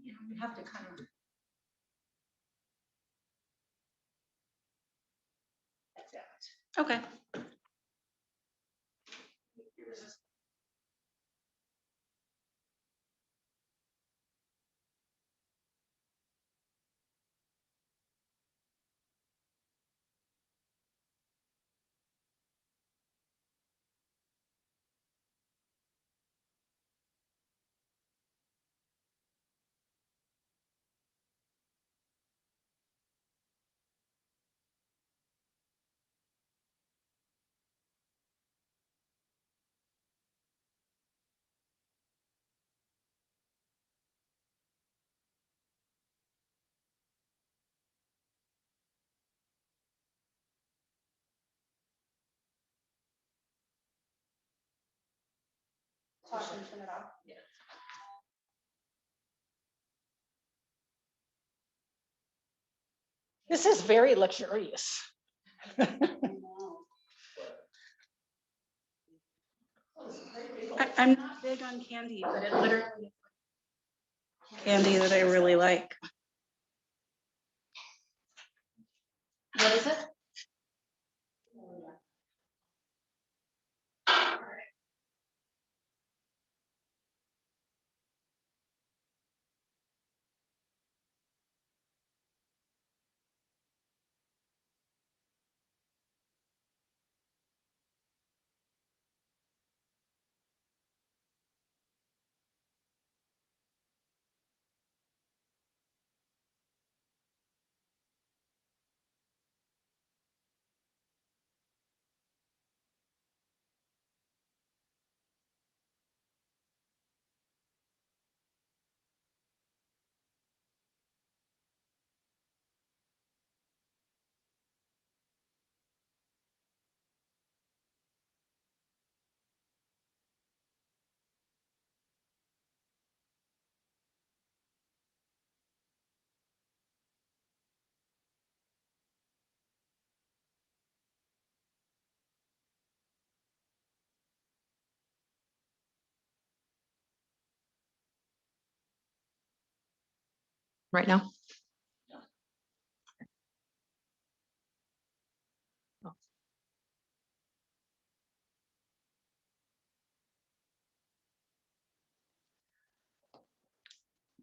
you know, we have to kind of. Like that. Okay. Turn it off. Yeah. This is very luxurious. I'm not big on candy, but it literally is candy that I really like. What is it? Right now?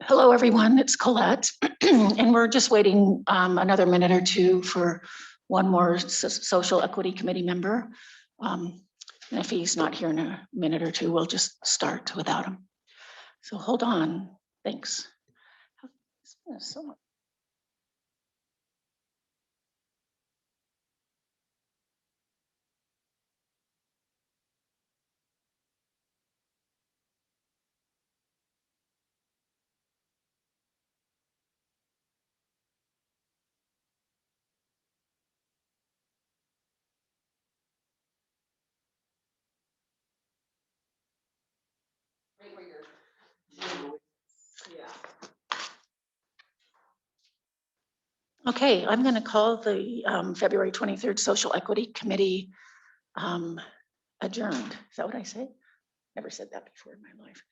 Hello, everyone. It's Colette, and we're just waiting another minute or two for one more social equity committee member. And if he's not here in a minute or two, we'll just start without him. So hold on. Thanks. So Right where you're. Yeah. okay, I'm going to call the February 23rd Social Equity Committee adjourned. Is that what I say? Never said that before in my life.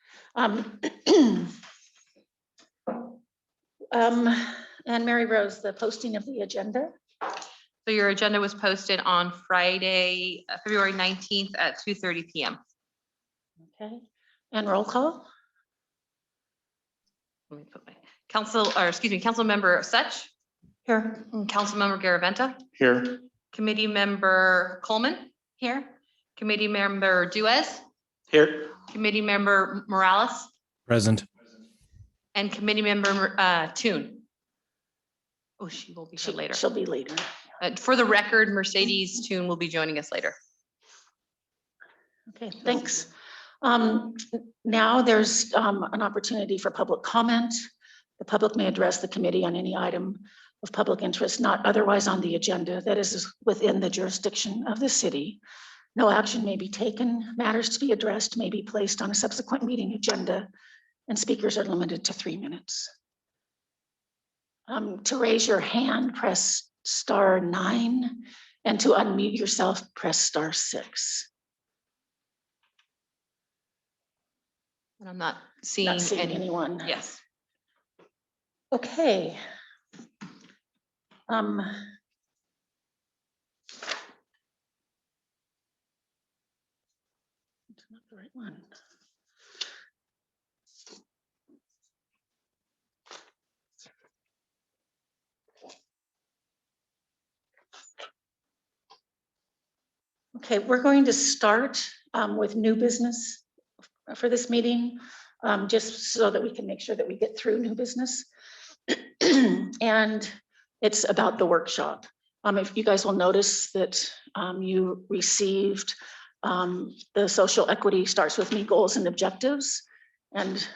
And Mary Rose, the posting of the agenda. So your agenda was posted on Friday, February 19th at 2:30 p.m. Okay, and roll call. Let me put my council member Such, Here. council member Garaventa, Here. committee member Coleman, Here. committee member Duez, Here. committee member Morales, Present. and committee member Toon. Oh, she will be here later. She'll be later. For the record, Mercedes Toon will be joining us later. Okay, thanks. Now there's an opportunity for public comment. The public may address the committee on any item of public interest not otherwise on the agenda that is within the jurisdiction of the city. No action may be taken. Matters to be addressed may be placed on a subsequent meeting agenda, and speakers are limited to 3 minutes. To raise your hand, press *9, and to unmute yourself, press *6. And I'm not seeing, Not seeing anyone. Yes. Okay. It's not the right one. Okay, we're going to start with new business for this meeting, just so that we can make sure that we get through new business. And it's about the workshop. If you guys will notice that you received the social equity starts with me goals and objectives, and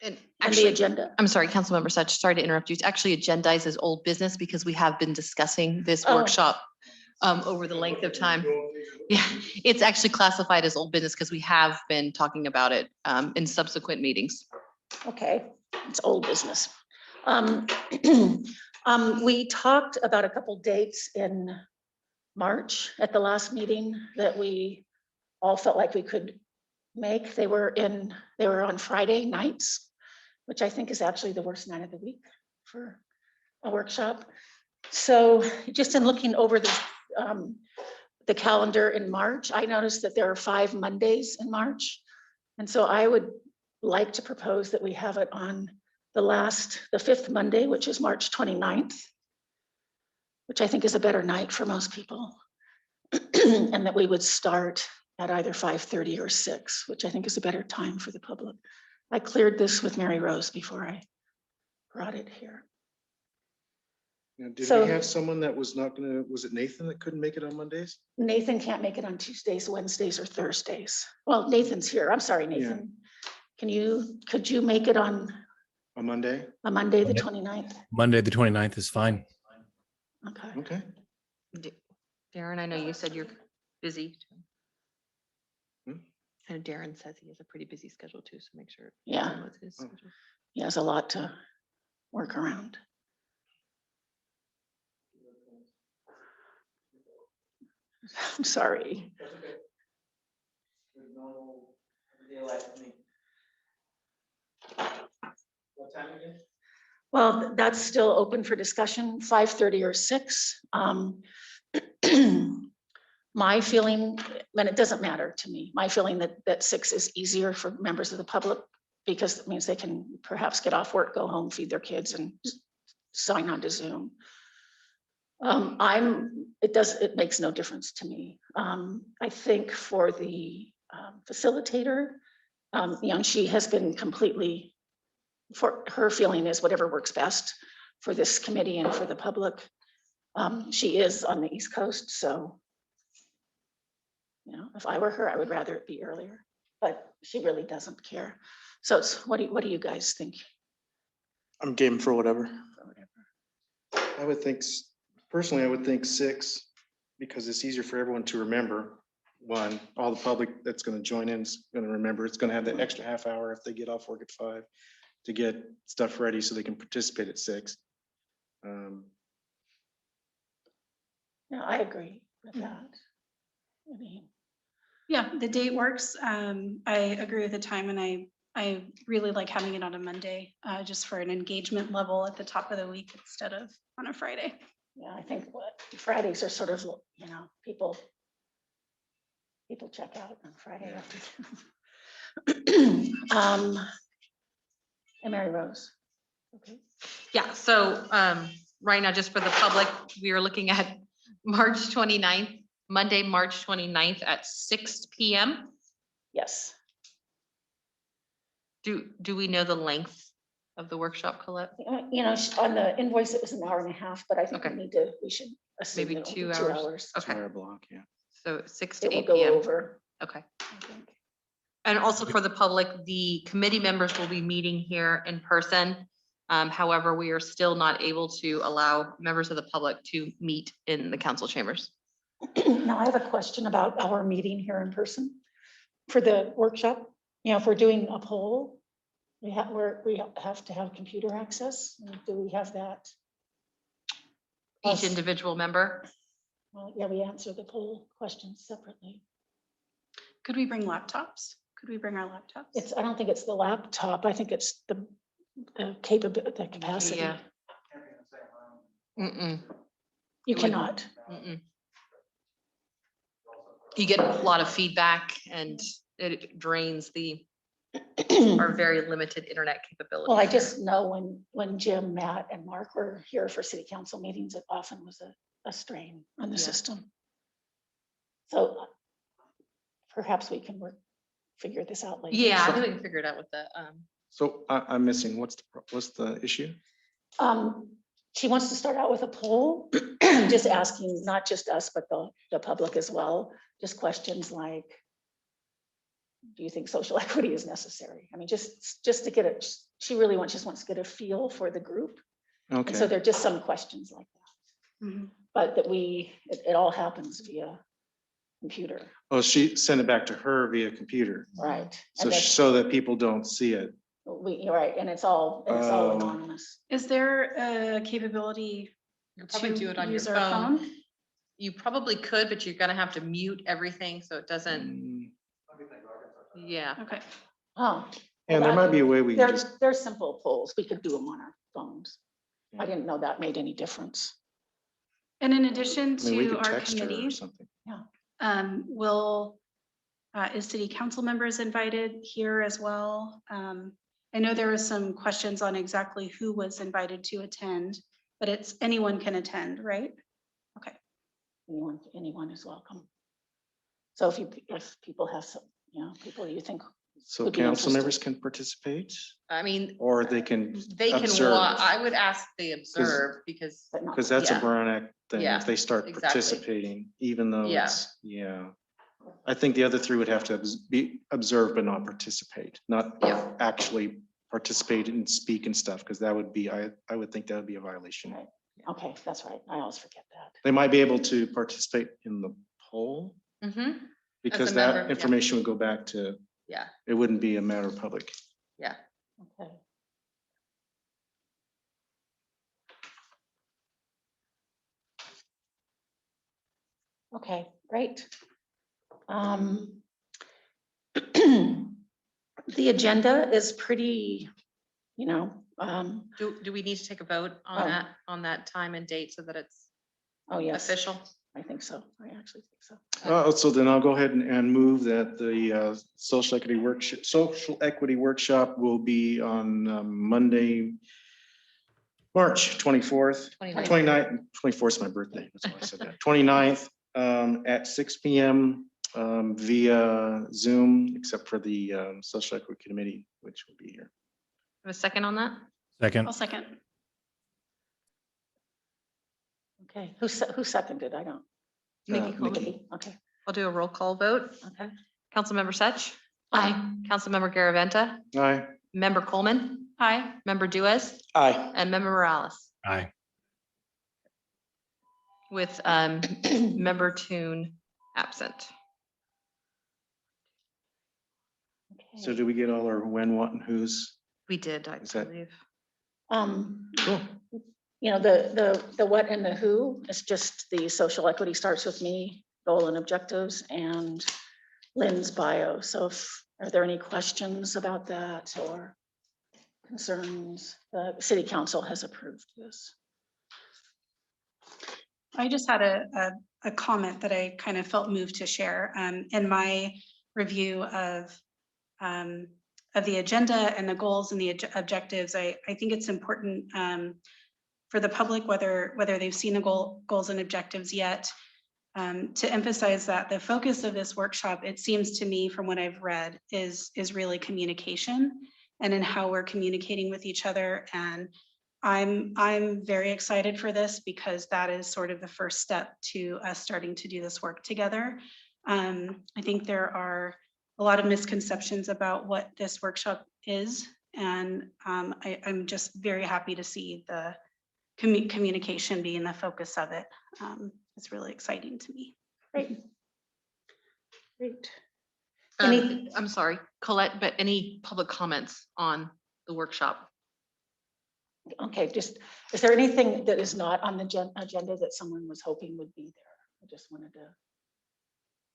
And the actually, agenda. I'm sorry, Councilmember Such, sorry to interrupt you. It's actually agendized as old business because we have been discussing this Oh. workshop over the length of time. Yeah, it's actually classified as old business because we have been talking about it in subsequent meetings. Okay, it's old business. We talked about a couple dates in March at the last meeting that we all felt like we could make. They were on Friday nights, which I think is actually the worst night of the week for a workshop. So just in looking over the calendar in March, I noticed that there are 5 Mondays in March. And so I would like to propose that we have it on the 5th Monday, which is March 29th, which I think is a better night for most people. And that we would start at either 5:30 or 6, which I think is a better time for the public. I cleared this with Mary Rose before I brought it here. Now, did So- we have someone that was not gonna, was it Nathan that couldn't make it on Mondays? Nathan can't make it on Tuesdays, Wednesdays, or Thursdays. Well, Nathan's here. I'm sorry, Nathan. Could you make it on On Monday? a Monday, the Monday. 29th? Monday, the 29th is fine. Okay. Okay. Darren, I know you said you're busy. Hmm? And Darren says he has a pretty busy schedule too, so make sure. it Yeah. fits in with his Oh. schedule. He has a lot to work around. I'm sorry. Well, that's still open for discussion, 5:30 or 6. My feeling, and it doesn't matter to me, my feeling that 6 is easier for members of the public because it means they can perhaps get off work, go home, feed their kids, and sign on to Zoom. It makes no difference to me. I think for the facilitator, she has been completely, for her feeling is whatever works best for this committee and for the public. She is on the East Coast, so if I were her, I would rather it be earlier, but she really doesn't care. So it's, what do you guys think? I'm game for whatever. Or whatever. I would think, personally, I would think 6, because it's easier for everyone to remember. One, all the public that's gonna join in is gonna remember, it's gonna have that extra half hour if they get off work at 5 to get stuff ready so they can participate at 6. No, I agree with that. I mean, Yeah, the date works. I agree with the time and I really like having it on a Monday, just for an engagement level at the top of the week instead of on a Friday. yeah, I think Fridays are sort of, people check out on Friday afternoon. And Mary Rose. Okay. Yeah, so right now, just for the public, we are looking at March 29th, Monday, March 29th at 6 PM. Yes, Do we know the length of the workshop, Colette? on the invoice, it was an hour and a half, but I think Okay. we should assume Maybe that it'll be 2 2 hours. hours. Okay, Hour block, yeah. so 6 It to will 8 go PM. over, Okay. I think. And also for the public, the committee members will be meeting here in person. However, we are still not able to allow members of the public to meet in the council chambers. Now, I have a question about our meeting here in person for the workshop. If we're doing a poll, we have to have computer access. Do we have that? Each Us. individual member. Well, yeah, we answer the poll questions separately. Could we bring laptops? Could we bring our laptops? I don't think it's the laptop. I think it's the capability, the capacity. Yeah. Mm-mm, You it would- cannot. mm-mm. You get a lot of feedback and it drains our very limited internet capability. Well, I just know when Jim, Matt, and Mark were here for city council meetings, it often was a strain on the Yeah. system. So perhaps we can figure this out later. Yeah, I think we can figure it out with the, So I'm missing, what's the issue? She wants to start out with a poll, just asking not just us, but the public as well. Just questions like, do you think social equity is necessary? I mean, just to get it, she really just wants to get a feel for the group. And so Okay, there are just some questions like that. Mhm. But that it all happens via computer, oh, she sent it back to her via computer, right? so And that's, so that people don't see it. you're right, and it's all Oh. anonymous. Is there a capability you could probably to do it on your use our phone. You probably could, but you're gonna have to mute everything so it doesn't, Mm, yeah. Okay. Oh, And there might be a way we can just, there's simple polls. We could do them on our phones. I didn't know that made any difference. And in addition I mean, we to could our text her or committee, something. is city council members invited here as well? I know there were some questions on exactly who was invited to attend, but it's anyone can attend, right? Okay. Anyone is welcome. So if people have some, people you think, So Would be council interested. members can participate, I mean, or they can, they can, observe. I would ask they observe because, but not. because that's a Yeah. Brown Act thing, Yeah, if they start exactly. participating, even though Yeah. it's, I think the other three would have to be observed but not participate, not Yeah. actually participate and speak and stuff, because that would be, I would think that would be a violation. Right. Okay, that's right. I always forget that. They might be able to participate in the poll, Mhm, because member, that yeah. information would go back to, yeah, it wouldn't be a matter of public. yeah. Okay. Okay, great. The agenda is pretty, Do we need to take a vote Oh. on that time and date so that it's oh, yes, official? I think so. I actually think so. So then I'll go ahead and move that the social equity workshop will be on Monday, March 24th, 29th. 29th, 24th is my birthday. That's why I said that. 29th at 6 PM via Zoom, except for the social equity committee, which will be here. Have a second on that? Second. I'll second. Okay, who seconded? I don't. Nikki Nikki. Nikki, okay, I'll do a roll call vote. okay. Councilmember Setch, Aye. Councilmember Garaventa, Aye. Member Coleman, Aye. Member Duez, Aye. and Member Morales, Aye. with Member Toon absent. So do we get all our when, what, and who's? We did, I Is that- believe. Cool. The what and the who is just the social equity starts with me, goal and objectives, and Lynn's bio. So are there any questions about that or concerns? The city council has approved this. I just had a comment that I kind of felt moved to share. In my review of the agenda and the goals and the objectives, I think it's important for the public, whether they've seen the goals and objectives yet, to emphasize that the focus of this workshop, it seems to me from what I've read, is really communication and in how we're communicating with each other. And I'm very excited for this because that is sort of the first step to us starting to do this work together. I think there are a lot of misconceptions about what this workshop is. And I'm just very happy to see the communication being the focus of it. It's really exciting to me. Great. Great. I'm sorry, Colette, but any public comments on the workshop? Okay, is there anything that is not on the agenda that someone was hoping would be there? I just wanted to,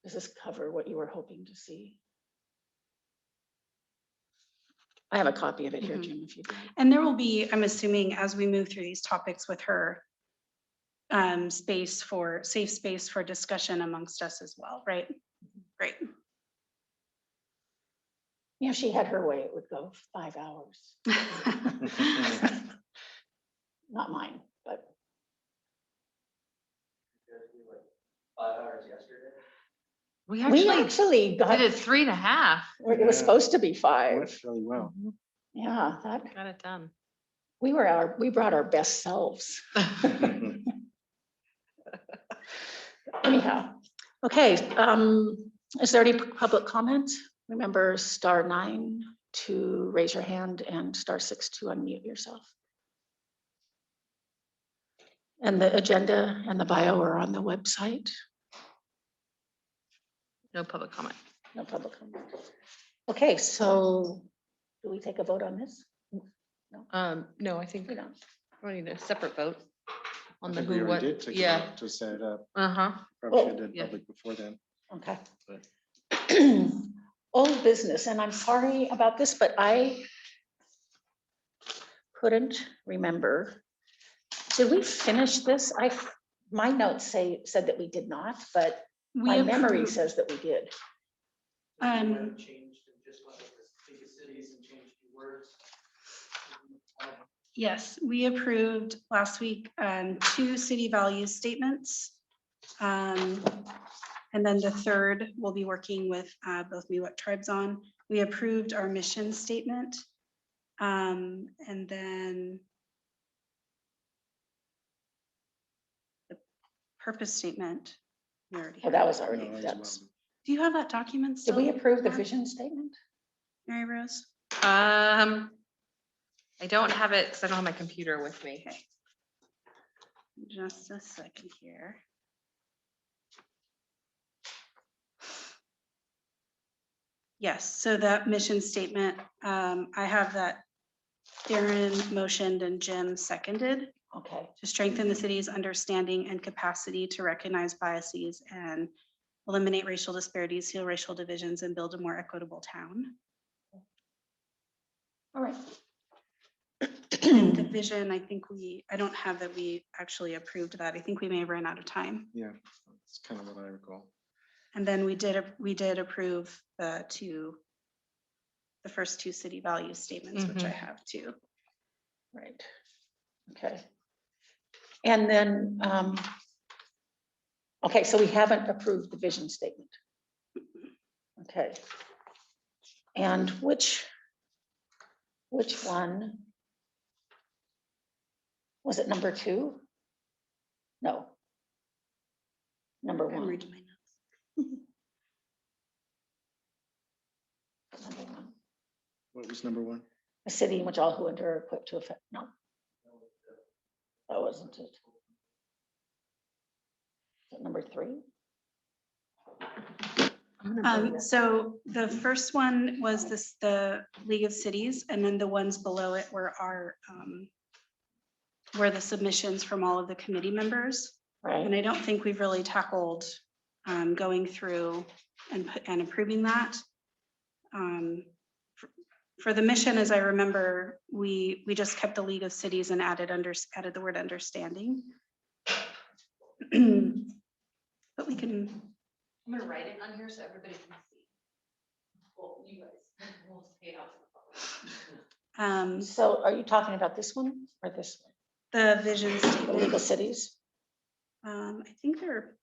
does this cover what you were hoping to see? I have a copy of it here, Mhm. Jim, if you'd like. And there will be, I'm assuming, as we move through these topics with her, safe space for discussion amongst us as well, right? Great. Yeah, if she had her way, it would go 5 hours. Not mine, but We we actually actually got, did it 3.5. it was Yeah. supposed to be Went 5. really well. Yeah, that, Got it done. we brought our best selves. Anyhow, okay, is there any public comment? Remember *9 to raise your hand and *6 to unmute yourself. And the agenda and the bio are on the website. No public comment. No public comment. Okay, so do we take a vote on this? No, I think We don't. we need a separate vote on I the think we who, already what. did take it Yeah. out to set it up. Uh-huh. Probably should Oh, have done yeah. public before then. Okay. Old business, and I'm sorry about this, but I couldn't remember. Did we finish this? My notes said that we did not, but We my memory approved- says that we did. Yes, we approved last week 2 city value statements. And then the third, we'll be working with both Miwok tribes on. We approved our mission statement. And then the purpose statement. we already Oh, had. that was already, No, that was that's, well. Do you have that document did still? we approve the Laura? vision statement? Mary Rose? I don't have it because I don't have my computer with me. Okay. Just a second here. Yes, so that mission statement, I have that Darren motioned and Jim seconded Okay, to strengthen the city's understanding and capacity to recognize biases and eliminate racial disparities, heal racial divisions, and build a more equitable town. all right. And the vision, I don't have that we actually approved that. I think we may have ran out of time. Yeah, that's kind of what I recall. And then we did approve the first 2 city value statements, which I Mhm. have too. Right, okay. And then, okay, so we haven't approved the vision statement. Okay. And which one? Was it number 2? No. Number I'm 1. reading my notes. Number 1. What was number 1? A city in which all who enter are equipped to affect, no. That wasn't it. Is it number 3? So the first one was the League of Cities, and then the ones below it were were the submissions from all of the committee members. And Right, I don't think we've really tackled going through and approving that. For the mission, as I remember, we just kept the League of Cities and added the word understanding. But we can, I'm gonna write it on here so everybody can see. Well, you guys will say it out to the public. so are you talking about this one or this one? the vision The legal statement. cities? I think they're,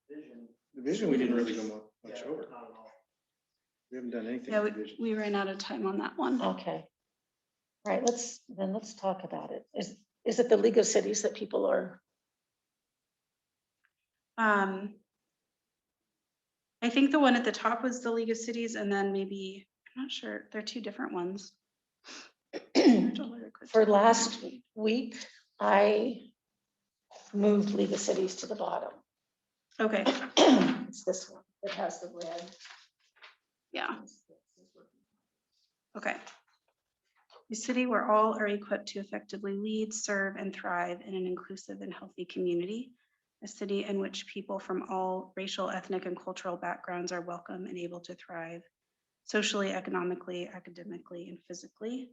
The vision, we didn't really go much over. We haven't done anything yeah, with the vision. we ran out of time on that one. Okay. Right, let's talk about it. Is it the League of Cities that people are, I think the one at the top was the League of Cities, and then maybe, I'm not sure, they're 2 different ones. for last week, I moved League of Cities to the bottom. Okay, It's this one that has the red. yeah, okay. A city where all are equipped to effectively lead, serve, and thrive in an inclusive and healthy community. A city in which people from all racial, ethnic, and cultural backgrounds are welcome and able to thrive. socially, economically, academically, and physically.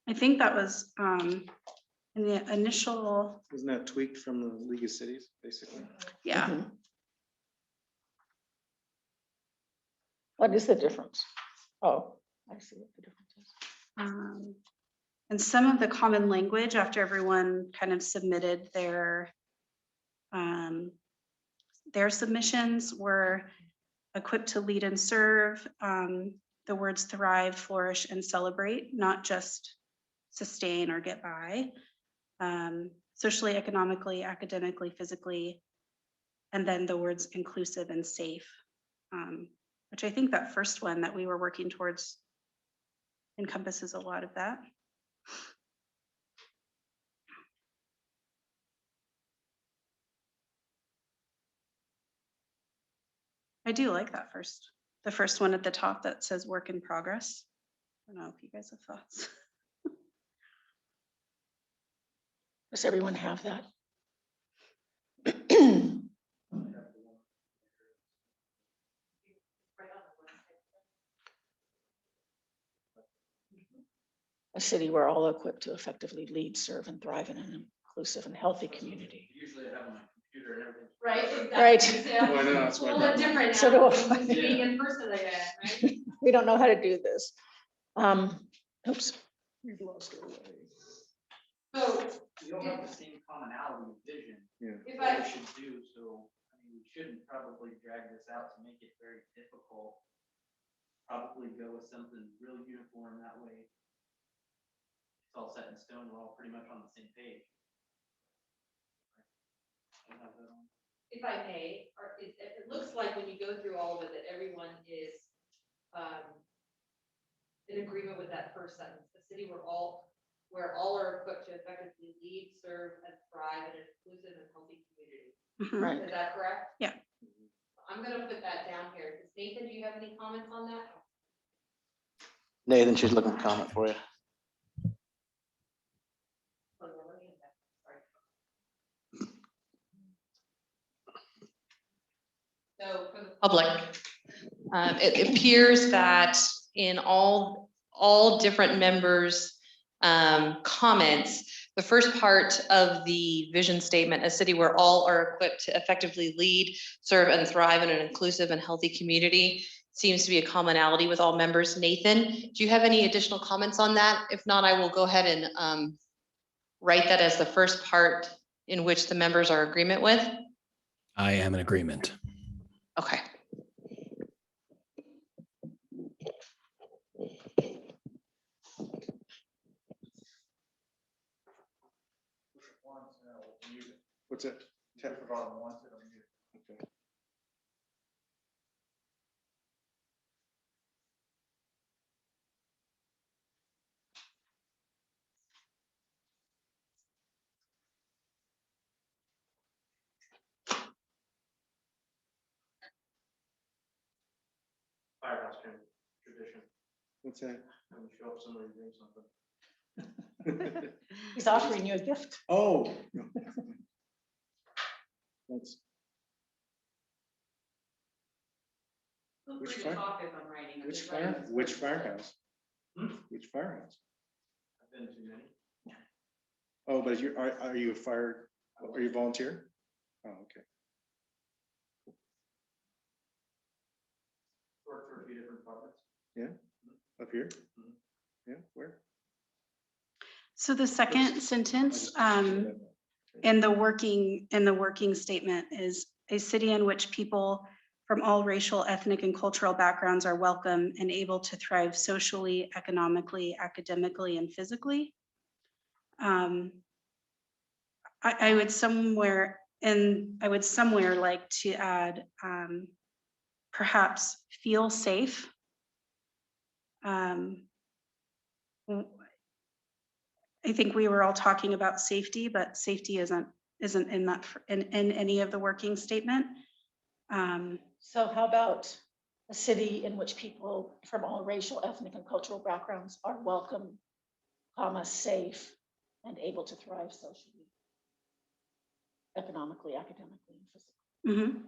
I think that was in the initial, Isn't that tweaked from the League of Cities, basically? yeah. Mhm. What is the difference? Oh, I see what the difference is. And some of the common language after everyone kind of submitted their submissions were equipped to lead and serve. The words thrive, flourish, and celebrate, not just sustain or get by. Socially, economically, academically, physically, and then the words inclusive and safe, which I think that first one that we were working towards encompasses a lot of that. I do like that the first one at the top that says work in progress. I don't know if you guys have thoughts. Does everyone have that? A city where all equipped to effectively lead, serve, and thrive in an inclusive and healthy community. Usually I have my computer and everything. Right. exactly. Right. Yeah. Oh, I know, that's It's a why I little bit brought different So now, do than I. just being in person again, right? We don't know how to do this. Oops. So We don't have the same commonality of vision. Yeah. if What I, we should do, so, I mean, we shouldn't probably drag this out to make it very difficult. Probably go with something real uniform, that way. It's all set in stone, we're all pretty much on the same page. I don't have that on. if I may, or it looks like when you go through all of it, that everyone is in agreement with that first sentence. The city where all are equipped to effectively lead, serve, and thrive in an inclusive and healthy community. Mhm. Right. Is that correct? Yeah. I'm gonna put that down here. Nathan, do you have any comments on that? Nathan, she's looking for comment for you. Oh, well, let me hit that. Sorry. So for the Public. It appears that in all different members' comments, the first part of the vision statement, a city where all are equipped to effectively lead, serve, and thrive in an inclusive and healthy community, seems to be a commonality with all members. Nathan, do you have any additional comments on that? If not, I will go ahead and write that as the first part in which the members are in agreement with. I am in agreement. Okay. What's it? Tap the bottom once, it'll mute. Okay. Firehouse tradition, What's that? when you show up somewhere, you bring something. He's offering you a gift. Oh. no. That's, Feel Which free fire- to talk if I'm writing. I'm which just writing fire, this which first. firehouse? Hmm? Which firehouse? I've been to many. Oh, but are you a fire, are you a volunteer? Oh, okay. Worked for a few different projects. Up here? Yeah, where? So the second sentence in the working statement is a city in which people from all racial, ethnic, and cultural backgrounds are welcome and able to thrive socially, economically, academically, and physically. I would somewhere like to add perhaps feel safe. I think we were all talking about safety, but safety isn't in that in any of the working statement. So how about a city in which people from all racial, ethnic, and cultural backgrounds are welcome, safe, and able to thrive socially, economically, academically, and physically?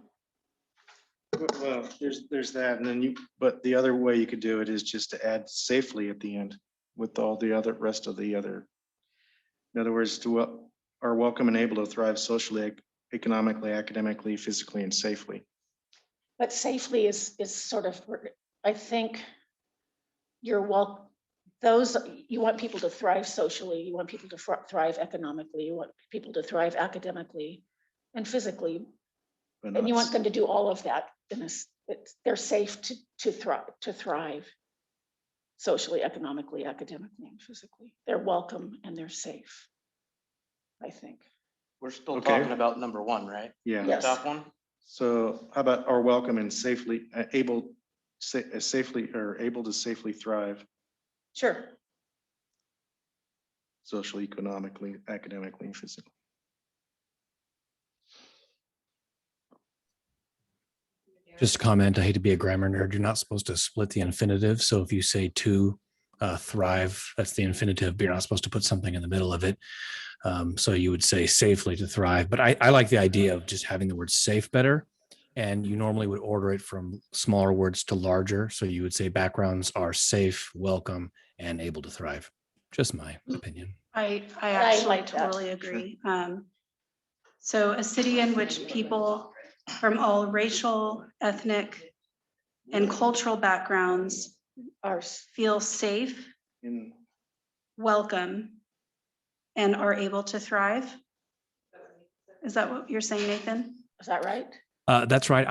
Mhm. Well, there's that, and then but the other way you could do it is just to add safely at the end with all the other rest of the other. In other words, are welcome and able to thrive socially, economically, academically, physically, and safely. But safely is sort of, I think you're you want people to thrive socially, you want people to thrive economically, you want people to thrive academically and physically. But And you not want them to do all of that in this, they're safe to thrive socially, economically, academically, and physically. They're welcome and they're safe, I think. We're still Okay. talking about number one, right? Yeah. Yes. Top one? So how about are welcome and safely able to safely thrive Sure. socially, economically, academically, and physically. Just a comment, I hate to be a grammar nerd. You're not supposed to split the infinitive. So if you say to thrive, that's the infinitive, but you're not supposed to put something in the middle of it. So you would say safely to thrive. But I like the idea of just having the word safe better. And you normally would order it from smaller words to larger. So you would say backgrounds are safe, welcome, and able to thrive. Just my opinion. I I actually like that. totally agree. So a city in which people from all racial, ethnic, and cultural backgrounds Are feel safe, In welcome, and are able to thrive. Is that what you're saying, Nathan? is that right? That's right.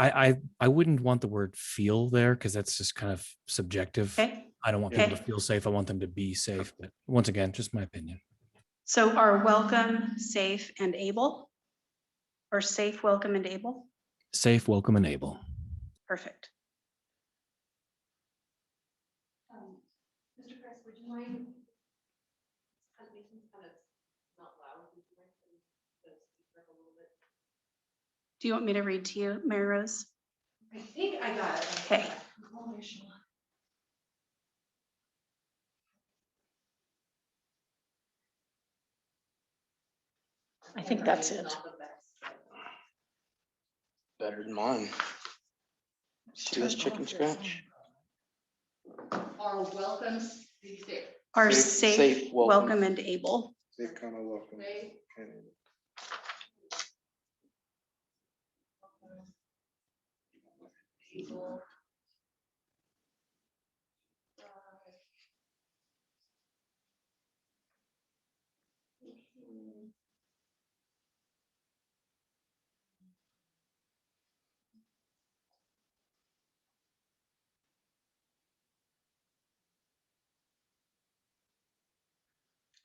I wouldn't want the word feel there because that's just kind of subjective. Okay, I don't want Okay. people to feel safe. I want them to be safe. But once again, just my opinion. so are welcome, safe, and able? Or safe, welcome, and able? Safe, welcome, and able. Perfect. Mr. Price, would you mind? Kind of not loud. Would you mind putting the speaker up a little bit? Do you want me to read to you, Mary Rose? I think I got it. Okay. I think that's it. Not the best. Better than mine. See this chicken scratch? Are welcome, did you say? Are Safe, safe, welcome. welcome, and able. safe, welcome. Safe. Able.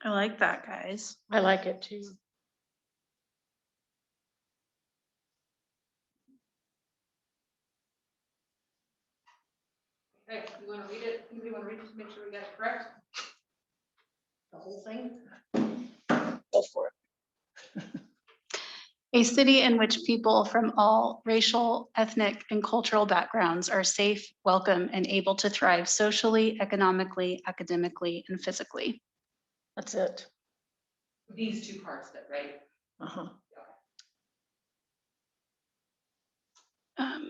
I like that, guys. I like it too. Okay, you want to read it? You want to read it to make sure we got it correct? The whole thing? Go for it. A city in which people from all racial, ethnic, and cultural backgrounds are safe, welcome, and able to thrive socially, economically, academically, and physically. That's it. These two parts of it, right? Uh-huh. A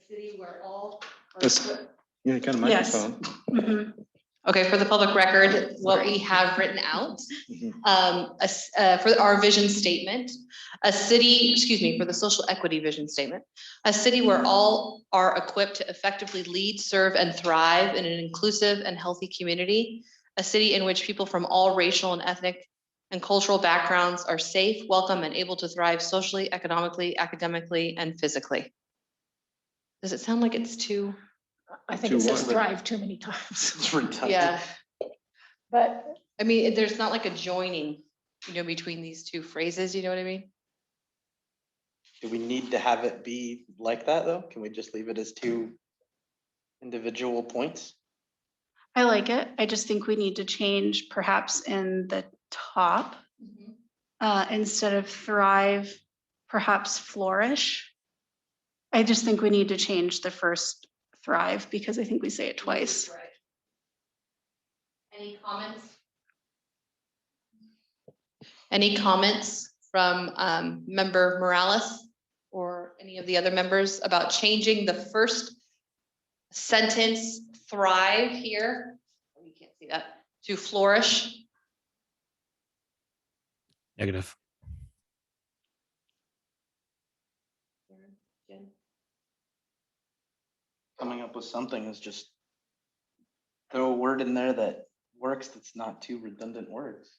city where all. That's- Yeah, kind of Yes. microphone. Mhm. Okay, for the public record, what we have written out, Mhm. for our vision statement, a city, excuse me, for the social equity vision statement, a city where all are equipped to effectively lead, serve, and thrive in an inclusive and healthy community, a city in which people from all racial and ethnic and cultural backgrounds are safe, welcome, and able to thrive socially, economically, academically, and physically. Does it sound like it's too? I think To it says what? thrive too many times, It's redundant. Yeah, but I mean, there's not like a joining, between these two phrases, you know what I mean? Do we need to have it be like that, though? Can we just leave it as two individual points? I like it. I just think we need to change perhaps in the top, instead of thrive, perhaps flourish. I just think we need to change the first thrive because I think we say it twice. Right. Any comments? Any comments from member Morales or any of the other members about changing the first sentence, thrive here? Oh, you can't see that, to flourish. Negative. Jen? Coming up with something is just throw a word in there that works, that's not two redundant words.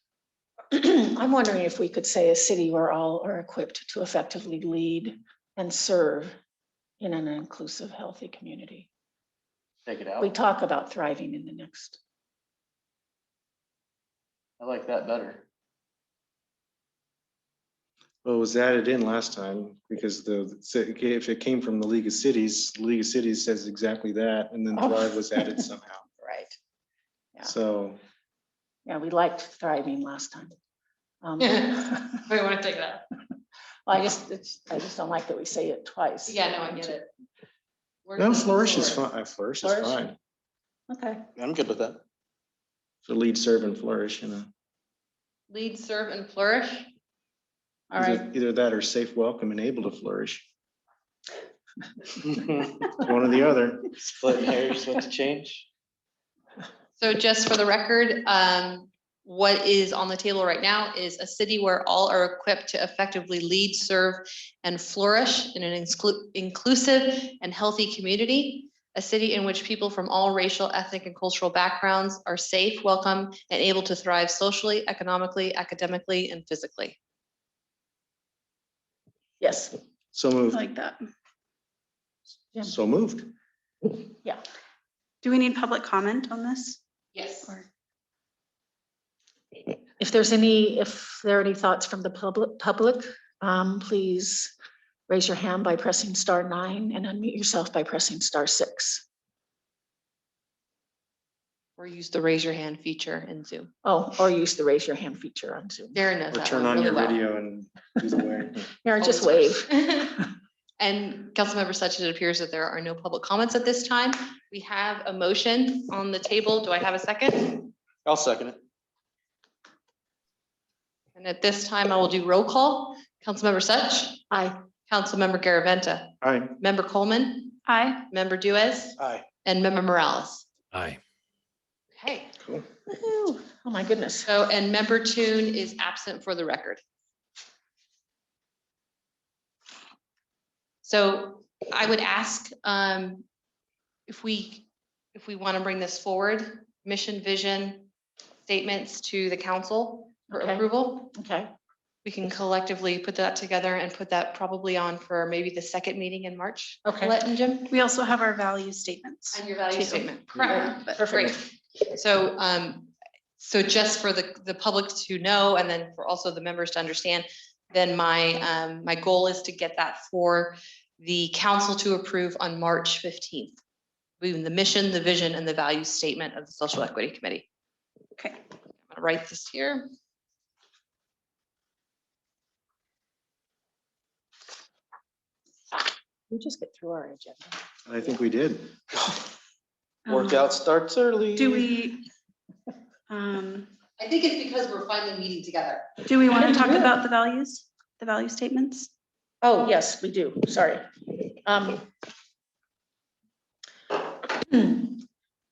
I'm wondering if we could say a city where all are equipped to effectively lead and serve in an inclusive, healthy community. Take it We out. talk about thriving in the next. I like that better. Well, it was added in last time because if it came from the League of Cities says exactly that, and then Oh. Thrive was added somehow. Right. Yeah. So Yeah, we liked thriving last time. We want to take it out. I just don't like that we say it twice. Yeah, no, I get it. no, flourish is fine. Flourish is Flourish? fine. Okay, I'm good with that. So lead, serve, and flourish. Lead, serve, and flourish. all right. Either that or safe, welcome, and able to flourish. One or the other. Splitting hairs, what to change? So just for the record, what is on the table right now is a city where all are equipped to effectively lead, serve, and flourish in an inclusive and healthy community. A city in which people from all racial, ethnic, and cultural backgrounds are safe, welcome, and able to thrive socially, economically, academically, and physically. Yes, So I moved. like that. So moved. yeah. Do we need public comment on this? Yes. Or If there are any thoughts from the public, please raise your hand by pressing *9 and unmute yourself by pressing *6. Or use the raise your hand feature in Zoom. Oh, or use the raise your hand feature on Zoom. Darren knows Or that turn one on really your well. video and do the wave. Aaron, just wave. And Councilmember Such, it appears that there are no public comments at this time. We have a motion on the table. Do I have a second? I'll second it. And at this time, I will do roll call. Councilmember Such, Aye. Councilmember Garaventa, Aye. Member Coleman, aye. Member Duez, Aye. and Member Morales. Aye. Okay, Cool. Woohoo. Oh, my goodness. so, and Member Toon is absent for the record. So I would ask if we want to bring this forward, mission, vision, statements to the council for Okay. approval. Okay, We can collectively put that together and put that probably on for maybe the second meeting in March. Okay. Colette and Jim? We also have our value statements. And your value too. statement. Correct. Correct. Great. So, so just for the public to know, and then for also the members to understand, then my goal is to get that for the council to approve on March 15th. Moving the mission, the vision, and the value statement of the Social Equity Committee. Okay. I'm gonna write this here. we just get through our agenda. I think we did. Workout starts early. Do we I think it's because we're finally meeting together. want to talk about the value statements? Oh, yes, we do. Sorry.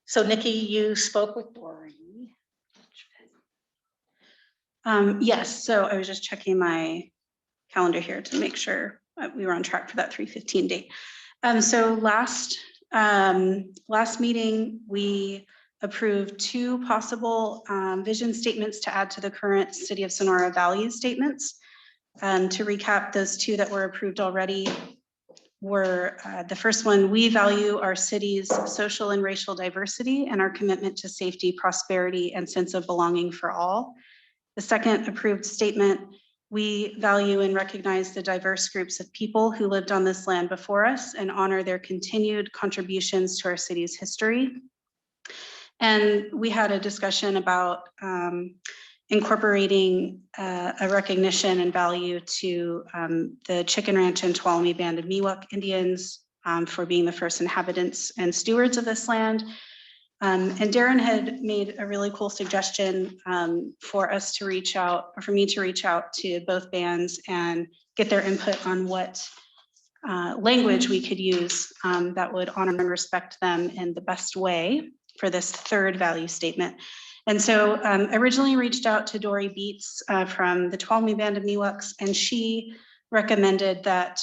So Nikki, you spoke with Dory. Yes, so I was just checking my calendar here to make sure we were on track for that 3:15 date. So last meeting, we approved 2 possible vision statements to add to the current City of Sonora value statements. To recap, those 2 that were approved already were the first one: we value our city's social and racial diversity and our commitment to safety, prosperity, and sense of belonging for all. The second approved statement: we value and recognize the diverse groups of people who lived on this land before us and honor their continued contributions to our city's history. And we had a discussion about incorporating a recognition and value to the Chicken Ranch and Tuolumne Band of Miwok Indians for being the first inhabitants and stewards of this land. And Darren had made a really cool suggestion for us to reach out, or for me to reach out to both bands and get their input on what language we could use that would honor and respect them in the best way for this third value statement. And so originally reached out to Dory Beats from the Tuolumne Band of Miwoks, and she recommended that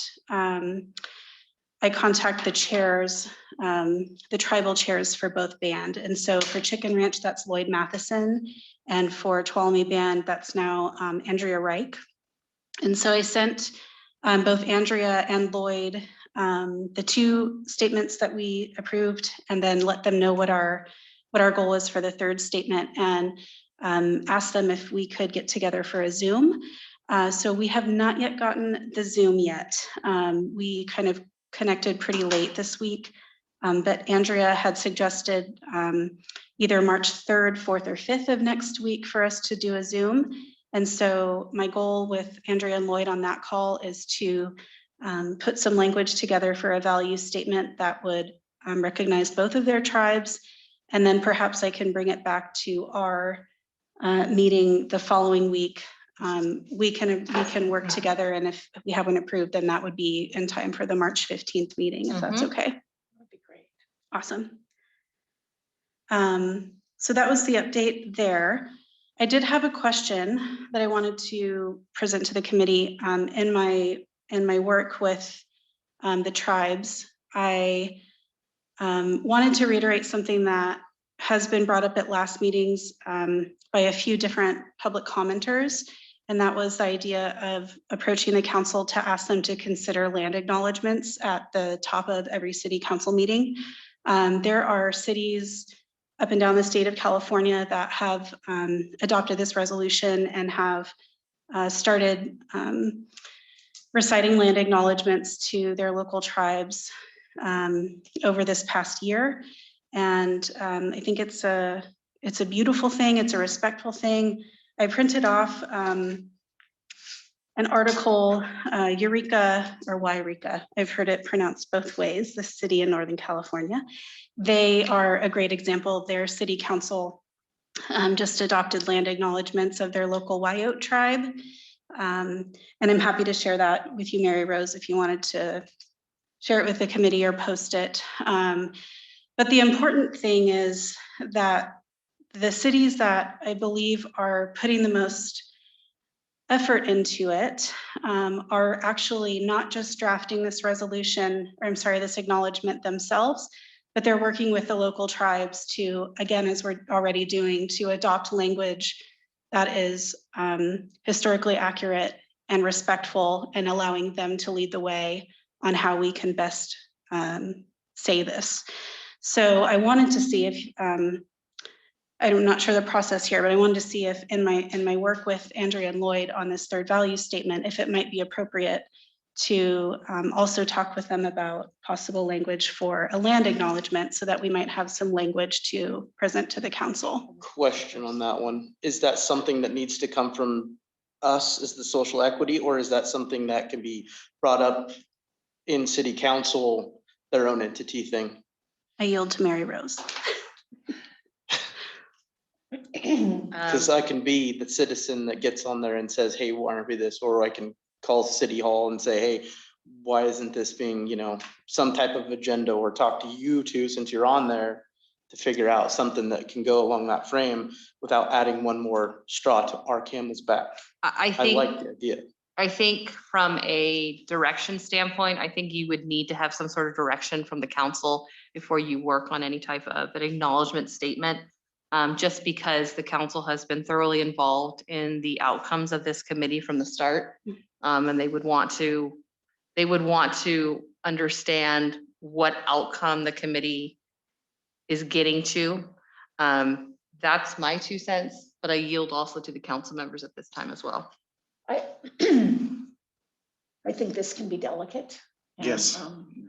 I contact the chairs, the tribal chairs for both band. And so for Chicken Ranch, that's Lloyd Matheson. And for Tuolumne Band, that's now Andrea Reich. And so I sent both Andrea and Lloyd the two statements that we approved, and then let them know what our goal is for the third statement, and asked them if we could get together for a Zoom. So we have not yet gotten the Zoom yet. We kind of connected pretty late this week, but Andrea had suggested either March 3rd, 4th, or 5th of next week for us to do a Zoom. And so my goal with Andrea and Lloyd on that call is to put some language together for a value statement that would recognize both of their tribes. And then perhaps I can bring it back to our meeting the following week. We can work together, and if we haven't approved, then that would be in time for the March 15th meeting, if that's okay. That'd be great. Awesome. So that was the update there. I did have a question that I wanted to present to the committee. In my work with the tribes, I wanted to reiterate something that has been brought up at last meetings by a few different public commenters. And that was the idea of approaching the council to ask them to consider land acknowledgements at the top of every city council meeting. There are cities up and down the state of California that have adopted this resolution and have started reciting land acknowledgements to their local tribes over this past year. And I think it's a beautiful thing. It's a respectful thing. I printed off an article, Eureka or Yreka. I've heard it pronounced both ways, the city in Northern California. They are a great example. Their city council just adopted land acknowledgements of their local Wyote tribe. And I'm happy to share that with you, Mary Rose, if you wanted to share it with the committee or post it. But the important thing is that the cities that I believe are putting the most effort into it are actually not just drafting this resolution, or I'm sorry, this acknowledgement themselves, but they're working with the local tribes to, again, as we're already doing, to adopt language that is historically accurate and respectful, and allowing them to lead the way on how we can best say this. So I wanted to see if, I'm not sure the process here, but I wanted to see if in my work with Andrea and Lloyd on this third value statement, if it might be appropriate to also talk with them about possible language for a land acknowledgement, so that we might have some language to present to the council. Question on that one. Is that something that needs to come from us as the social equity, or is that something that can be brought up in city council, their own entity thing? I yield to Mary Rose. Because I can be the citizen that gets on there and says, hey, why aren't we this? Or I can call city hall and say, hey, why isn't this being, some type of agenda, or talk to you two, since you're on there, to figure out something that can go along that frame without adding one more straw to our camel's back. I I like think, the idea. I think from a direction standpoint, I think you would need to have some sort of direction from the council before you work on any type of an acknowledgement statement. Just because the council has been thoroughly involved in the outcomes of this committee from the start. And they would want to understand what outcome the committee is getting to. That's my 2 cents, but I yield also to the council members at this time as well. I think this can be delicate. And, Yes,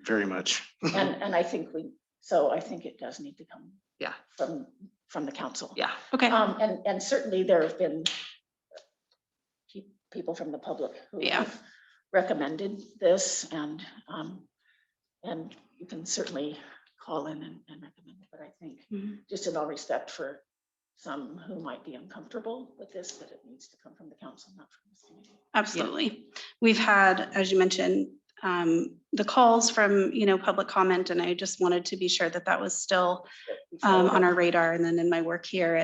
very much. and I think I think it does need to come Yeah. from the council. Yeah. Okay. And certainly there have been people from the public who have recommended this, and you can certainly call in and recommend it. But I think just in all respect for some who might be uncomfortable with this, that it needs to come from the council, not from the committee. Absolutely. We've had, as you mentioned, the calls from, public comment, and I just wanted to be sure that that was still on our radar. And then in my work here,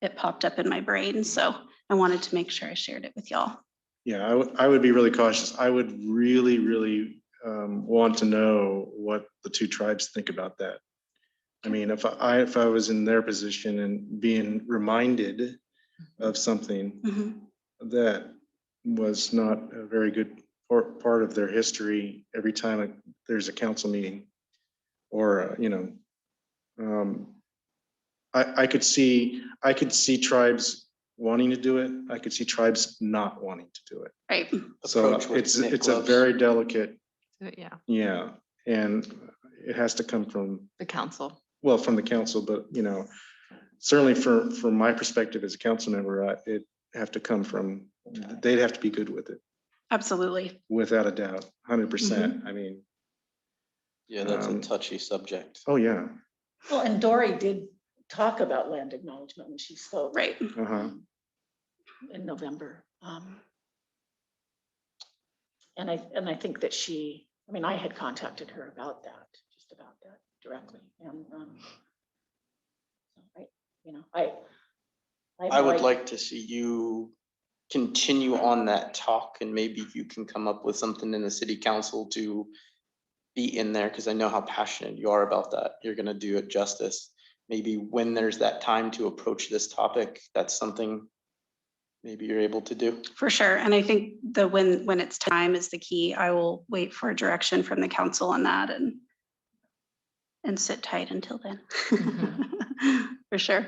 it popped up in my brain. So I wanted to make sure I shared it with y'all. Yeah, I would be really cautious. I would really, really want to know what the two tribes think about that. I mean, if I was in their position and being reminded of something that was not a very good part of their history every time there's a council meeting, or I could see tribes wanting to do it. I could see tribes not wanting to do it. Right. So Approach with Nick it's a Loves. very delicate, Yeah, and it has to come from, the council. well, from the council, but certainly from my perspective as a council member, it have to come from, they'd have to be good with it, Absolutely. without a doubt, 100%. I mean, Yeah, that's a touchy subject. oh yeah. Well, and Dory did talk about land acknowledgement when she spoke. Right. In November. And I think that I had contacted her about that, just about that directly. And I would like to see you continue on that talk, and maybe you can come up with something in the city council to be in there, because I know how passionate you are about that. You're gonna do it justice. Maybe when there's that time to approach this topic, that's something maybe you're able to do. For sure. And I think when it's time is the key. I will wait for direction from the council on that and sit tight until then. For sure.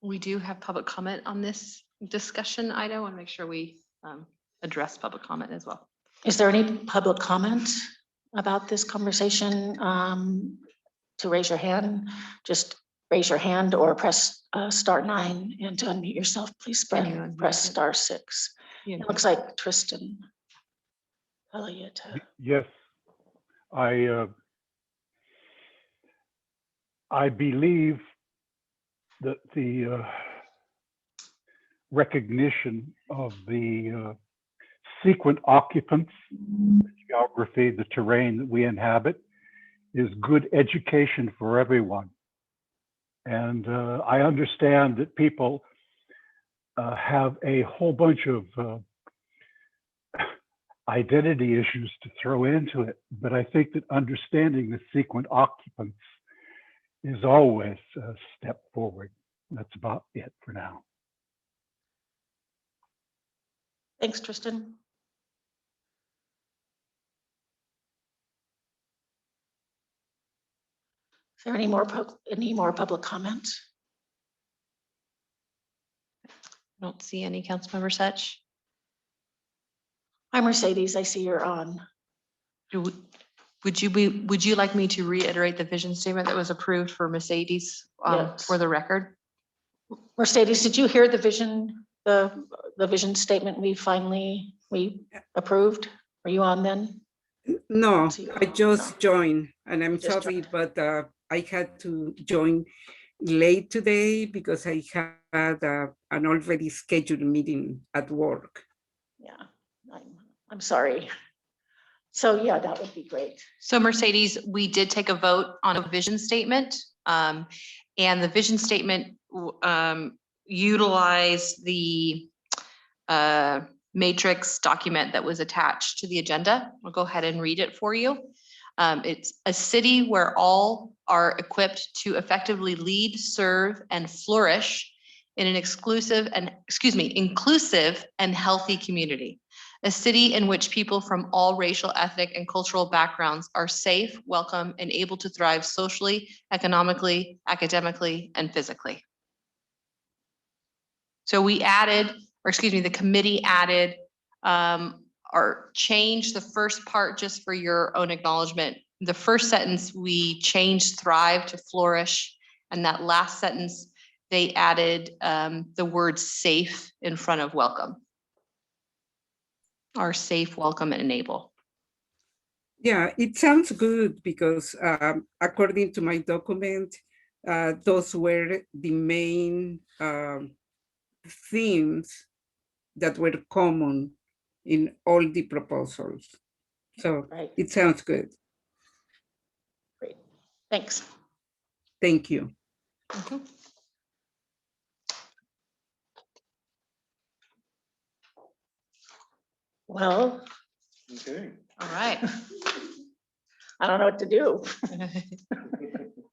We do have public comment on this discussion item. I want to make sure we address public comment as well. Is there any public comment about this conversation? To raise your hand, just raise your hand or press *9, and to unmute yourself, please press *6. It looks like Tristan Elliott. Yes, I believe that the recognition of the sequent occupants, the geography, the terrain that we inhabit, is good education for everyone. And I understand that people have a whole bunch of identity issues to throw into it, but I think that understanding the sequent occupants is always a step forward. That's about it for now. Thanks, Tristan. Is there any more public comment? I don't see any. Councilmember Such. Hi, Mercedes. I see you're on. Would you like me to reiterate the vision statement that was approved for Mercedes Yes. for the record? Mercedes, did you hear the vision statement we approved? Were you on then? No, See you. I just No. joined, and I'm Just sorry, but I had to join late today because I had an already scheduled meeting at work. Yeah, I'm sorry. So yeah, that would be great. So Mercedes, we did take a vote on a vision statement. And the vision statement utilized the matrix document that was attached to the agenda. I'll go ahead and read it for you. It's a city where all are equipped to effectively lead, serve, and flourish in an inclusive and healthy community. A city in which people from all racial, ethnic, and cultural backgrounds are safe, welcome, and able to thrive socially, economically, academically, and physically. So the committee added or changed the first part just for your own acknowledgement. The first sentence, we changed thrive to flourish. And that last sentence, they added the word safe in front of welcome. Are safe, welcome, and enable. Yeah, it sounds good because according to my document, those were the main themes that were common in all the proposals. So Right, it sounds good. great. Thanks. Thank you. Mhm. Well, Okay. All right. I don't know what to do.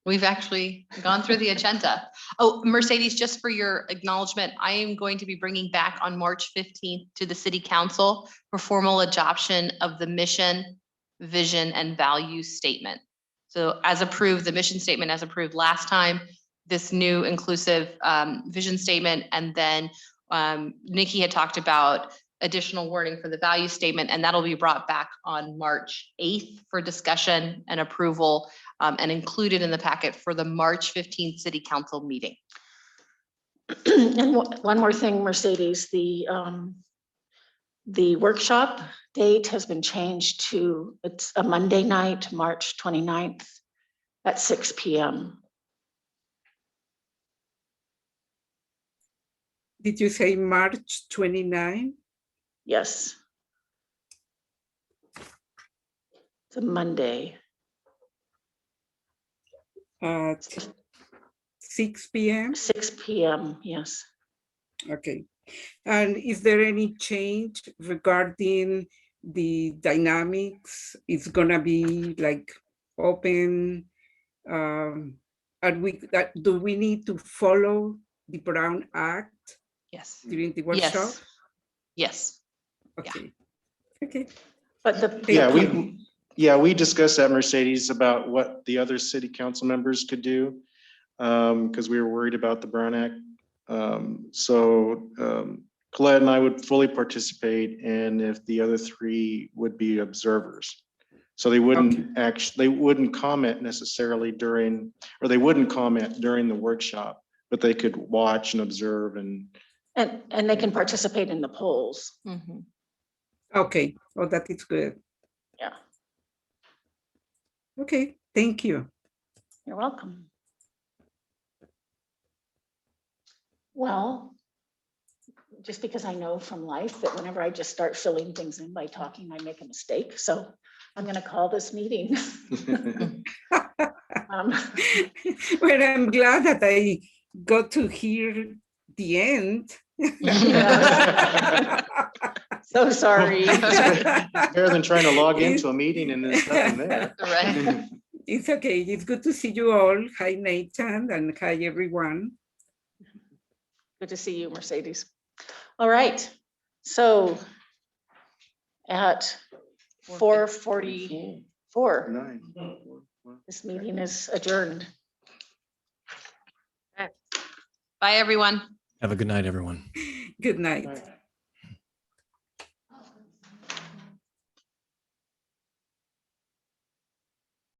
We've actually gone through the agenda. Oh, Mercedes, just for your acknowledgement, I am going to be bringing back on March 15th to the city council for formal adoption of the mission, vision, and value statement. So as approved, the mission statement as approved last time, this new inclusive vision statement, and then Nikki had talked about additional wording for the value statement, and that'll be brought back on March 8th for discussion and approval, and included in the packet for the March 15th city council meeting. And one more thing, Mercedes, the workshop date has been changed to, it's a Monday night, March 29th at 6 p.m. Did you say March 29? Yes. It's a Monday. At 6 p.m.? 6 p.m., yes. Okay. And is there any change regarding the dynamics? It's gonna be like open, and do we need to follow the Brown Act Yes. during the workshop? Yes. Okay. Okay. But the, Thank you. We discussed that, Mercedes, about what the other city council members could do. Because we were worried about the Brown Act. Colette and I would fully participate, and if the other three would be observers. So they wouldn't they wouldn't comment necessarily during, or they wouldn't comment during the workshop, but they could watch and observe and and they can participate in the polls. Mhm. Okay. Oh, that is good. Yeah, Okay. Thank you. you're welcome. Well, just because I know from life that whenever I just start filling things in by talking, I make a mistake. So I'm going to call this meeting. Well, I'm glad that I got to hear the end. So sorry. It's better than trying to log into a meeting and there's nothing there. Right. It's okay. It's good to see you all. Hi, Nathan, and hi, everyone. Good to see you, Mercedes. All right. So at 4:44, Nine. this meeting is adjourned. Bye, everyone. Have a good night, everyone. Good night. Right.